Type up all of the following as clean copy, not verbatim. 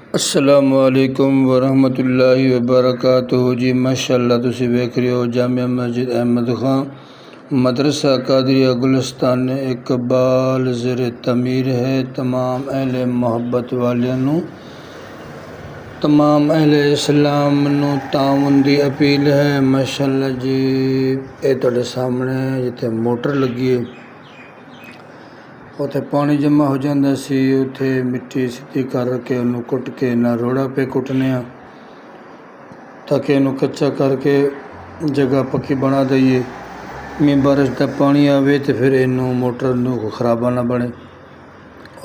अस्सलामुअलैकुम वरहमतुल्लाहि वबरकातुहू जी। माशाअल्लाह तुसी वेख रहे हो जामिया मस्जिद अहमद खां मदरसा कादरिया गुलिस्तान इकबाल ज़ेर तमीर है। तमाम अहले मोहब्बत वालियां नू, तमाम अहले इस्लाम नू ताउन दी अपील है। माशाअल्लाह जी, ये तुहाडे सामने जिथे मोटर लगी है उत्थे पानी जमा हो जाता सी, उत्थे मिट्टी सीधी करके उन्होंने कुट के ना रोड़ा पे कुटने ताकि इन्हू कच्चा करके जगह पक्की बना दईए। मींह बारिश का पानी आवे तो फिर इनू मोटर को खराबा ना बने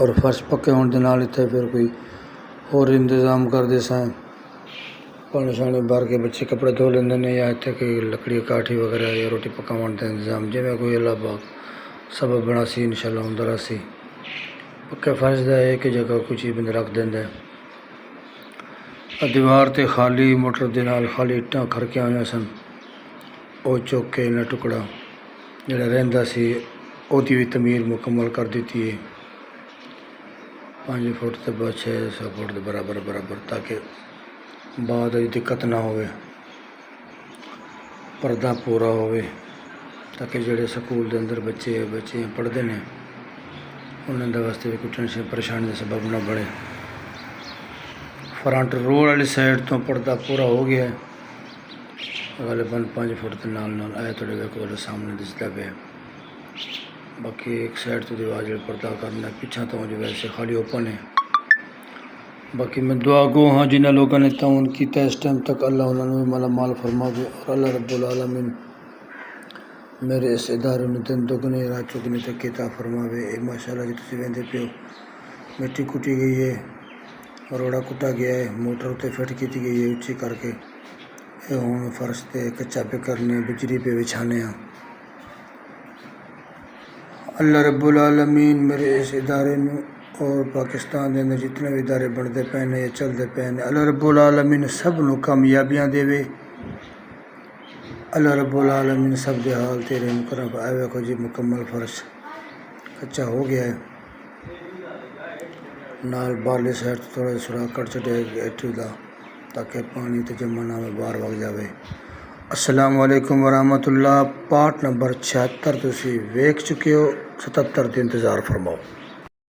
और फर्श पक्के होने के नाल इत्थे फिर कोई होर इंतजाम कर दे सां। पानी शानी भर के बच्चे कपड़े धो लेंदे ने या इत्थे कोई लकड़ी काठी वगैरह या रोटी पकाने का इंतजाम जिवें कोई अल्लाह पाक सबब बना सी इंशाअल्लाह हुंदा रसी। पक्के फर्श का एक जगह कोई चीज़ बंद रख देंदा। दीवार ते खाली मोटर दे नाल खाली इट्टां खरकियां होईयां सन, वो चुक के इन्ना टुकड़ा जिहड़ा रहिंदा सी ओहदी भी तमीर मुकम्मल कर दी है। 5 फुट ते 6 फुट के बराबर ताकि बाद दिक्कत ना होवे, पर्दा पूरा होवे ताकि जोड़े स्कूल के अंदर बच्चे पढ़ते हैं उन्होंने वास्ते भी कोई टेंशन परेशानी का सबब ना बने। फ्रंट रोड वाली साइड तो पर्दा पूरा हो गया है, गलबन 5 फुट के नाल आया थोड़े वेखो सामने दिसता पे। बाकी एक साइड तो दीवार जो पर्दा करना पिछा तो जो वैसे खाली ओपन है। बाकी मैं दुआ गो हाँ जिन्होंने लोगों ने ताउन किया इस टाइम तक अल्लाह उन्होंने माला माल फरमावे और अल्लाह रब्बुल आलमीन मेरे इस इदारे में दिन दुगने रात चुगने तक किता फरमावे। माशाअल्लाह जी तुसीं वेंदे पियो मिट्टी कुटी गई है, रोड़ा कुटा गया है, मोटर उत्ते फिट की गई है उच्ची करके। ये हुण फर्श ते कच्चा पे करने बिजली पे बिछाने। अल्लाह रब्बुल आलमीन मेरे इस इदारे नूं और पाकिस्तान के अंदर जितने भी इदारे बनते पे ने या चलते पे ने अल्लाह रब्बुल आलमीन सब नूं कामयाबियां देवे। अल्लाह रब्बुल आलमीन सब दे हाल तेरे मुकर्रम आए। वेखो जी मुकम्मल फर्श कच्चा हो गया है, नाल बारली साइड थोड़ा सुराख कट छड़े गेटू का ताकि पानी तो जमा ना बाहर वग जाए। अस्सलाम वालेकुम वरहमतुल्लाह। पार्ट नंबर 76 तुसीं वेख चुके हो, 77 दी इंतज़ार फरमाओ।